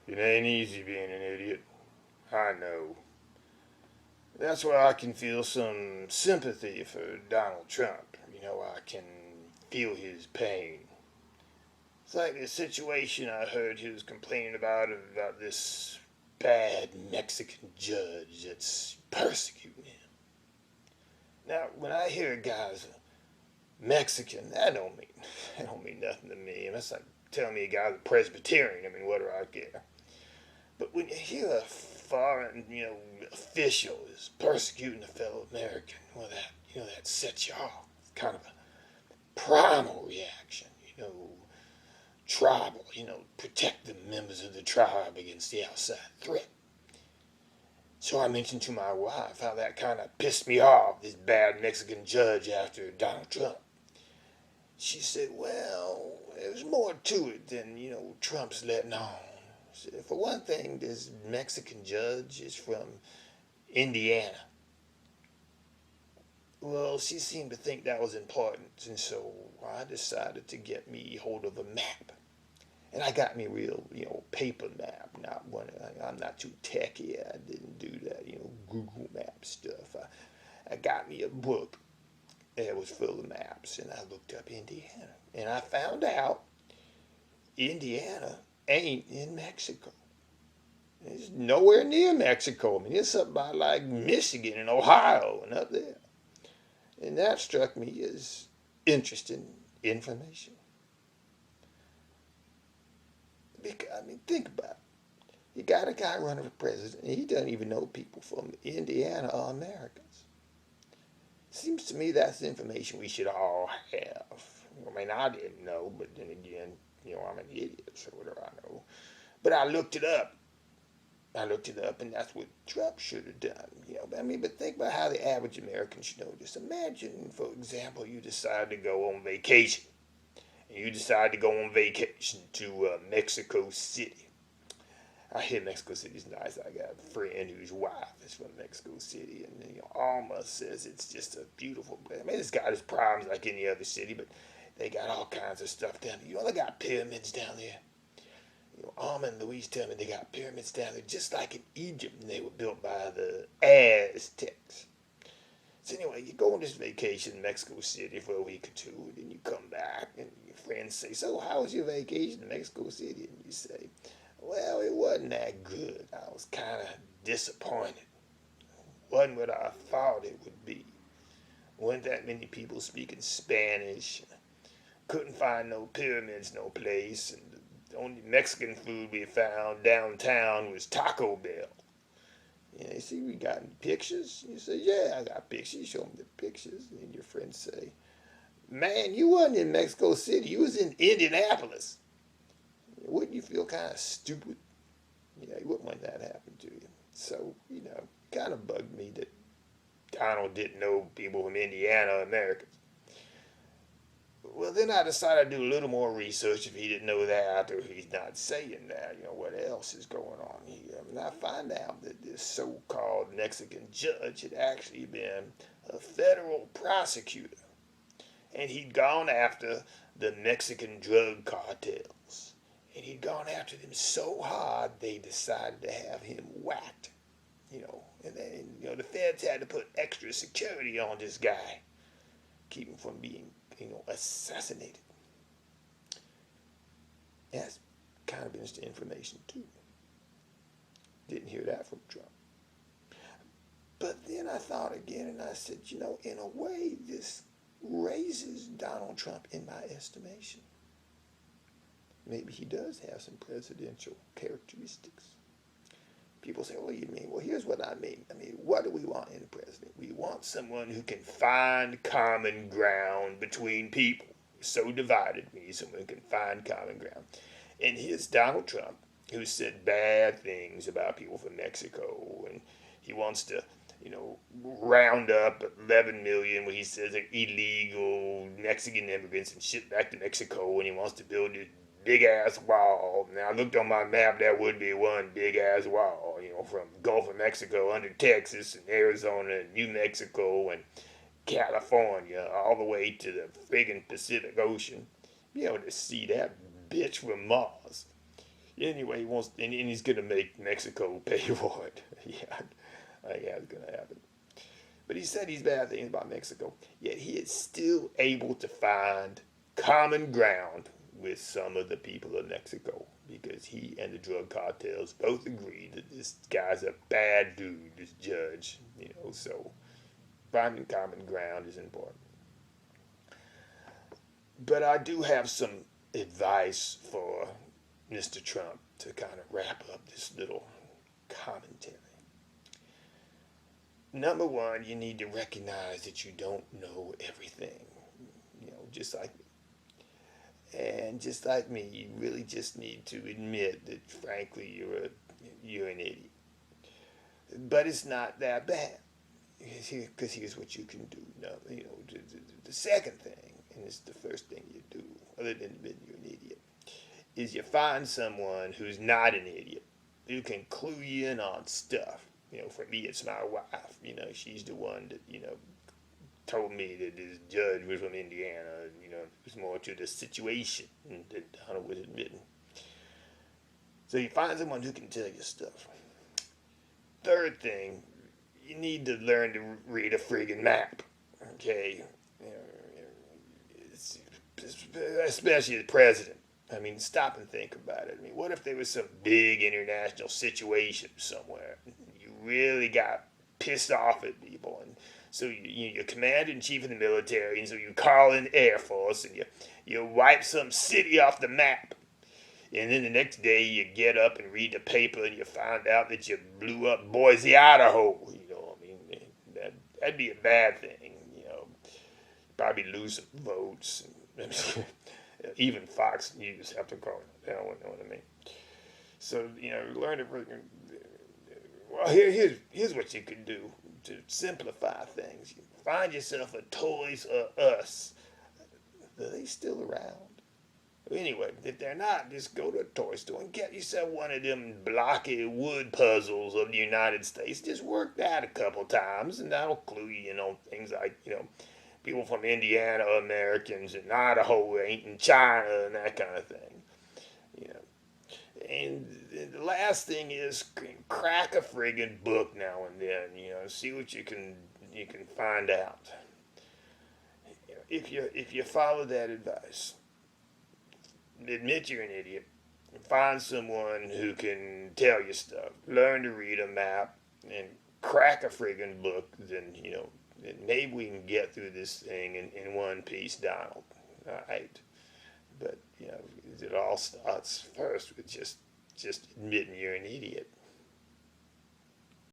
It ain't easy being an idiot. I know. That's why I can feel some sympathy for Donald Trump. I can feel his pain. It's like the situation I heard he was complaining about this bad Mexican judge that's persecuting him. Now, when I hear a guy's Mexican, that don't mean nothing to me. And that's like telling me a guy's a Presbyterian. What do I care? But when you hear a foreign, official is persecuting a fellow American, well, that sets you off. It's kind of a primal reaction, tribal, protect the members of the tribe against the outside threat. So I mentioned to my wife how that kind of pissed me off, this bad Mexican judge after Donald Trump. She said, well, there's more to it than, Trump's letting on. For one thing, this Mexican judge is from Indiana. Well, she seemed to think that was important, and so I decided to get me hold of a map. And I got me a real, paper map. Not one. I'm not too techy. I didn't do that, Google Map stuff. I got me a book that was full of maps, and I looked up Indiana, and I found out Indiana ain't in Mexico. It's nowhere near Mexico. It's up by like Michigan and Ohio and up there. And that struck me as interesting information. Think about it. You got a guy running for president, and he doesn't even know people from Indiana are Americans. Seems to me that's information we should all have. I didn't know, but then again, I'm an idiot, so what do I know? But I looked it up. And that's what Trump should have done. But think about how the average American should know this. Imagine, for example, you decide to go on vacation. And you decide to go on vacation to Mexico City. I hear Mexico City's nice. I got a friend whose wife is from Mexico City, and Alma says it's just a beautiful place. It's got its problems like any other city, but they got all kinds of stuff down there. They got pyramids down there. Alma and Louise tell me they got pyramids down there just like in Egypt, and they were built by the Aztecs. So anyway, you go on this vacation in Mexico City for a week or two, and then you come back, and your friends say, so how was your vacation in Mexico City? And you say, well, it wasn't that good. I was kind of disappointed. Wasn't what I thought it would be. Wasn't that many people speaking Spanish. Couldn't find no pyramids no place, and the only Mexican food we found downtown was Taco Bell. You see, we got pictures. You say, yeah, I got pictures. You show them the pictures, and your friends say, man, you wasn't in Mexico City. You was in Indianapolis. Wouldn't you feel kind of stupid? You wouldn't want that to happen to you. So, kind of bugged me that Donald didn't know people from Indiana, Americans. Well, then I decided to do a little more research if he didn't know that, or he's not saying that, what else is going on here. And I find out that this so-called Mexican judge had actually been a federal prosecutor. And he'd gone after the Mexican drug cartels. And he'd gone after them so hard they decided to have him whacked. And then, the feds had to put extra security on this guy, keep him from being assassinated. That's kind of interesting information too. Didn't hear that from Trump. But then I thought again, and I said, in a way, this raises Donald Trump in my estimation. Maybe he does have some presidential characteristics. People say, what do you mean? Well, here's what I mean. What do we want in a president? We want someone who can find common ground between people. We're so divided, we need someone who can find common ground. And here's Donald Trump, who said bad things about people from Mexico, and he wants to, round up 11 million, what he says are illegal Mexican immigrants and ship back to Mexico, and he wants to build this big ass wall. Now I looked on my map, there would be one big ass wall, from Gulf of Mexico under Texas and Arizona and New Mexico and California all the way to the friggin' Pacific Ocean. Be able to see that bitch from Mars. Anyway, he wants, and he's gonna make Mexico pay for it. Yeah, I think that's gonna happen. But he said these bad things about Mexico, yet he is still able to find common ground with some of the people of Mexico because he and the drug cartels both agree that this guy's a bad dude, this judge, so finding common ground is important. But I do have some advice for Mr. Trump to kind of wrap up this little commentary. Number one, you need to recognize that you don't know everything. Just like me. And just like me, you really just need to admit that, frankly, you're an idiot. But it's not that bad. Because here's what you can do. Now, the second thing, and it's the first thing you do, other than admitting you're an idiot, is you find someone who's not an idiot, who can clue you in on stuff. For me, it's my wife. She's the one that, told me that this judge was from Indiana. It was more to the situation that Donald was admitting. So you find someone who can tell you stuff. Third thing, you need to learn to read a friggin' map. Okay? Especially the president. I mean, stop and think about it. I mean, what if there was some big international situation somewhere? You really got pissed off at people, and so you're commander in chief of the military, and so you call in the Air Force, and you wipe some city off the map, and then the next day you get up and read the paper, and you find out that you blew up Boise, Idaho. That'd be a bad thing. Probably lose some votes. Even Fox News have to call it. They don't know what I mean. So learn to. Well, here's what you can do to simplify things. You find yourself a Toys R Us. Are they still around? Anyway, if they're not, just go to a toy store and get yourself one of them blocky wood puzzles of the United States. Just work that a couple times, and that'll clue you in on things like people from Indiana are Americans, and Idaho ain't in China, and that kind of thing. And the last thing is crack a friggin' book now and then. See what you can find out. If you follow that advice, admit you're an idiot, find someone who can tell you stuff, learn to read a map, and crack a friggin' book, then maybe we can get through this thing in one piece, Donald. All right. But it all starts first with just admitting you're an idiot.